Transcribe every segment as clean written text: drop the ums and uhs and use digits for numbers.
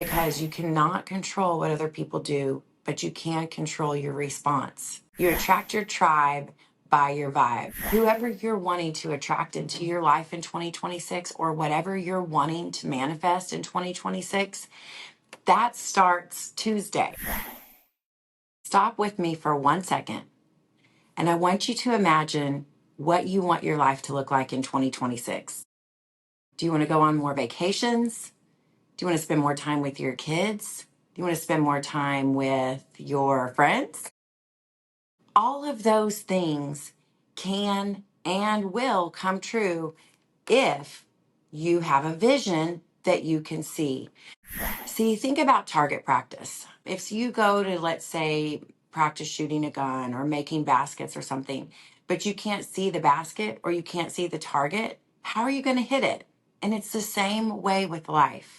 because you cannot control what other people do, but you can control your response. You attract your tribe by your vibe. Whoever you're wanting to attract into your life in 2026, or whatever you're wanting to manifest in 2026, that starts Tuesday. Stop with me for 1 second, and I want you to imagine what you want your life to look like in 2026. Do you want to go on more vacations? Do you want to spend more time with your kids? Do you want to spend more time with your friends? All of those things can and will come true if you have a vision that you can see. See, think about target practice. If you go to, let's say, practice shooting a gun or making baskets or something, but you can't see the basket or you can't see the target, how are you going to hit it? And it's the same way with life.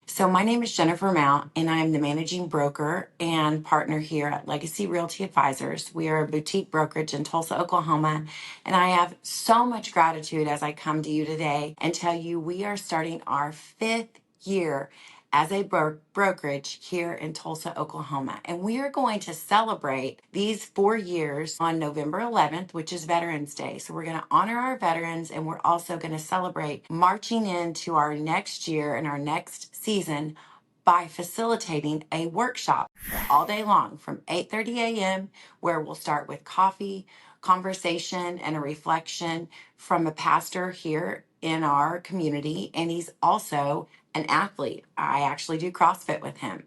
So my name is Jennifer Mount, and I'm the managing broker and partner here at Legacy Realty Advisors. We are a boutique brokerage in Tulsa, Oklahoma, and I have so much gratitude as I come to you today and tell you we are starting our 5th year as a brokerage here in Tulsa, Oklahoma. And we are going to celebrate these 4 years on November 11th, which is Veterans Day. So we're going to honor our veterans, and we're also going to celebrate marching into our next year and our next season by facilitating a workshop all day long from 8:30 a.m., where we'll start with coffee, conversation, and a reflection from a pastor here in our community. And he's also an athlete. I actually do CrossFit with him.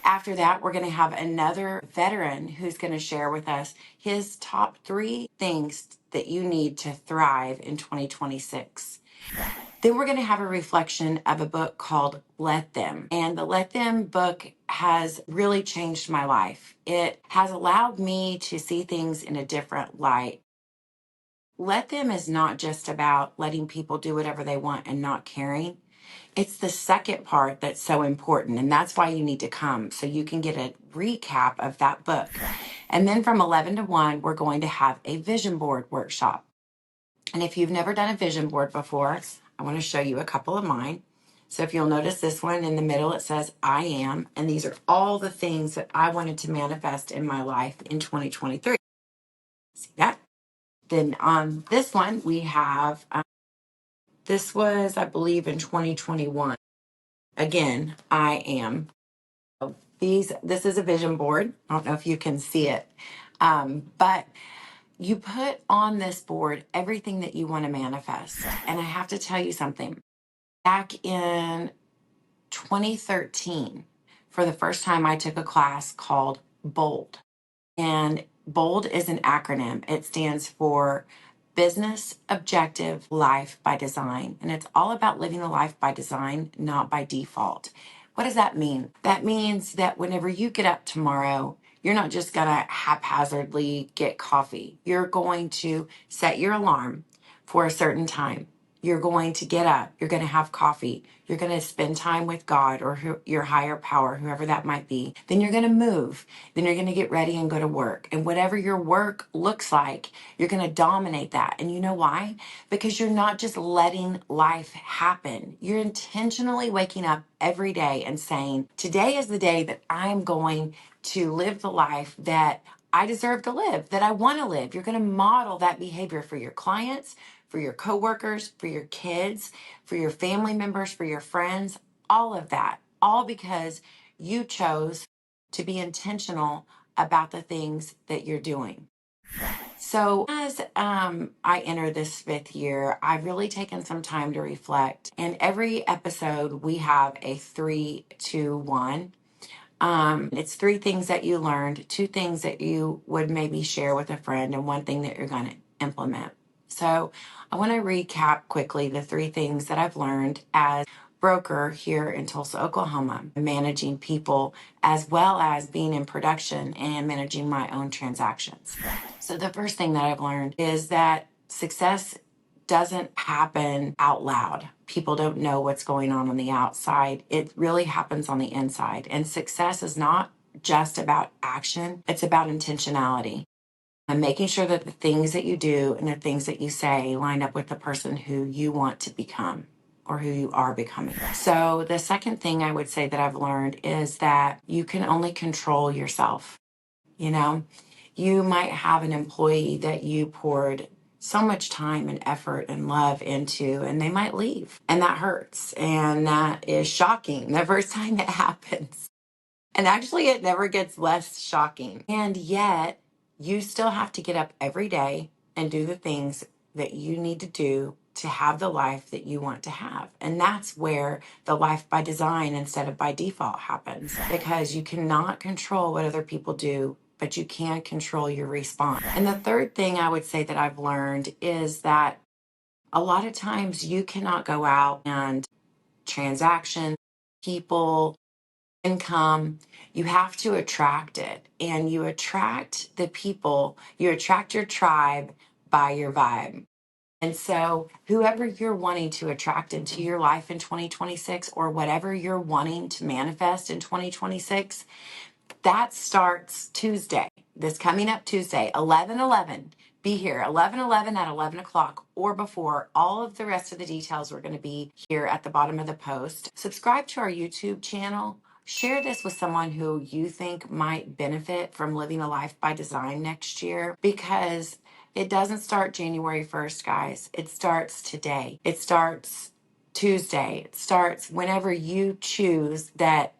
After that, we're going to have another veteran who's going to share with us his top 3 things that you need to thrive in 2026. Then we're going to have a reflection of a book called Let Them. And the Let Them book has really changed my life. It has allowed me to see things in a different light. Let Them is not just about letting people do whatever they want and not caring. It's the second part that's so important, and that's why you need to come so you can get a recap of that book. And then from 11 to 1, we're going to have a vision board workshop. And if you've never done a vision board before, I want to show you a couple of mine. So if you'll notice this one in the middle, it says I am, and these are all the things that I wanted to manifest in my life in 2023. See that? Then on this one, we have, this was, I believe, in 2021. Again, I am. This is a vision board. I don't know if you can see it, but you put on this board everything that you want to manifest. And I have to tell you something. Back in 2013, for the first time, I took a class called BOLD. And BOLD is an acronym. It stands for Business Objective Life by Design. And it's all about living a life by design, not by default. What does that mean? That means that whenever you get up tomorrow, you're not just going to haphazardly get coffee. You're going to set your alarm for a certain time. You're going to get up. You're going to have coffee. You're going to spend time with God or your higher power, whoever that might be. Then you're going to move. Then you're going to get ready and go to work. And whatever your work looks like, you're going to dominate that. And you know why? Because you're not just letting life happen. You're intentionally waking up every day and saying, today is the day that I'm going to live the life that I deserve to live, that I want to live. You're going to model that behavior for your clients, for your coworkers, for your kids, for your family members, for your friends, all of that, all because you chose to be intentional about the things that you're doing. So as I enter this 5th year, I've really taken some time to reflect. And every episode, we have a 3, 2, 1. It's 3 things that you learned, 2 things that you would maybe share with a friend, and 1 thing that you're going to implement. So I want to recap quickly the 3 things that I've learned as broker here in Tulsa, Oklahoma, managing people as well as being in production and managing my own transactions. So the first thing that I've learned is that success doesn't happen out loud. People don't know what's going on the outside. It really happens on the inside. And success is not just about action, it's about intentionality. And making sure that the things that you do and the things that you say line up with the person who you want to become. or who you are becoming. So, the second thing I would say that I've learned is that you can only control yourself. You know, you might have an employee that you poured so much time and effort and love into, and they might leave. And that hurts. And that is shocking the first time it happens. And actually, it never gets less shocking. And yet, you still have to get up every day and do the things that you need to do to have the life that you want to have. And that's where the life by design instead of by default happens, because you cannot control what other people do, but you can control your response. And the third thing I would say that I've learned is that a lot of times you cannot go out and transaction people income, you have to attract it. And you attract the people, you attract your tribe by your vibe. And so, whoever you're wanting to attract into your life in 2026, or whatever you're wanting to manifest in 2026, that starts Tuesday, this coming up Tuesday, 11/11. Be here, 11/11 at 11 o'clock or before. All of the rest of the details are going to be here at the bottom of the post. Subscribe to our YouTube channel. Share this with someone who you think might benefit from living a life by design next year, because it doesn't start January 1st, guys. It starts today. It starts Tuesday. It starts whenever you choose that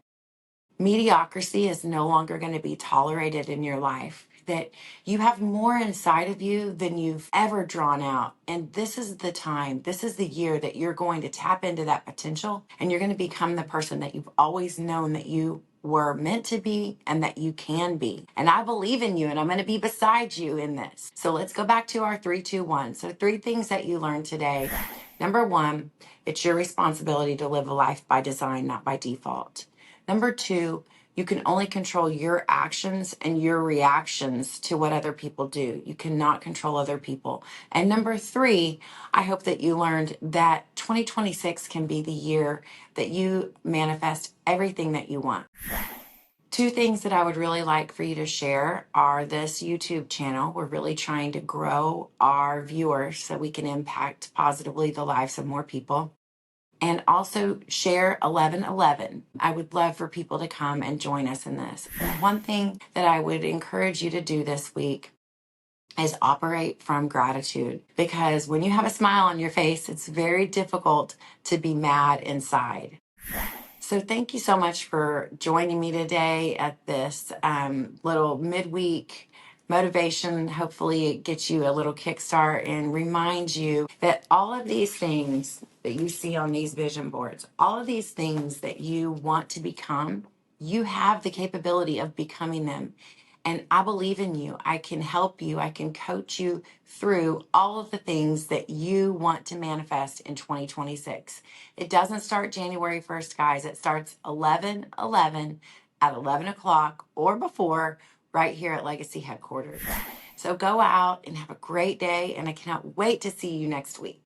mediocrity is no longer going to be tolerated in your life, that you have more inside of you than you've ever drawn out. And this is the time, this is the year that you're going to tap into that potential, and you're going to become the person that you've always known that you were meant to be and that you can be. And I believe in you, and I'm going to be beside you in this. So let's go back to our 3, 2, 1. So 3 things that you learned today. Number 1, it's your responsibility to live a life by design, not by default. Number 2, you can only control your actions and your reactions to what other people do. You cannot control other people. And number 3, I hope that you learned that 2026 can be the year that you manifest everything that you want. 2 things that I would really like for you to share are this YouTube channel. We're really trying to grow our viewers so we can impact positively the lives of more people. And also share 11/11. I would love for people to come and join us in this. And one thing that I would encourage you to do this week is operate from gratitude, because when you have a smile on your face, it's very difficult to be mad inside. So thank you so much for joining me today at this little midweek motivation. Hopefully it gets you a little kickstart and reminds you that all of these things that you see on these vision boards, all of these things that you want to become, you have the capability of becoming them. And I believe in you. I can help you. I can coach you through all of the things that you want to manifest in 2026. It doesn't start January 1st, guys. It starts 11/11 at 11 o'clock or before, right here at Legacy Headquarters. So go out and have a great day, and I cannot wait to see you next week.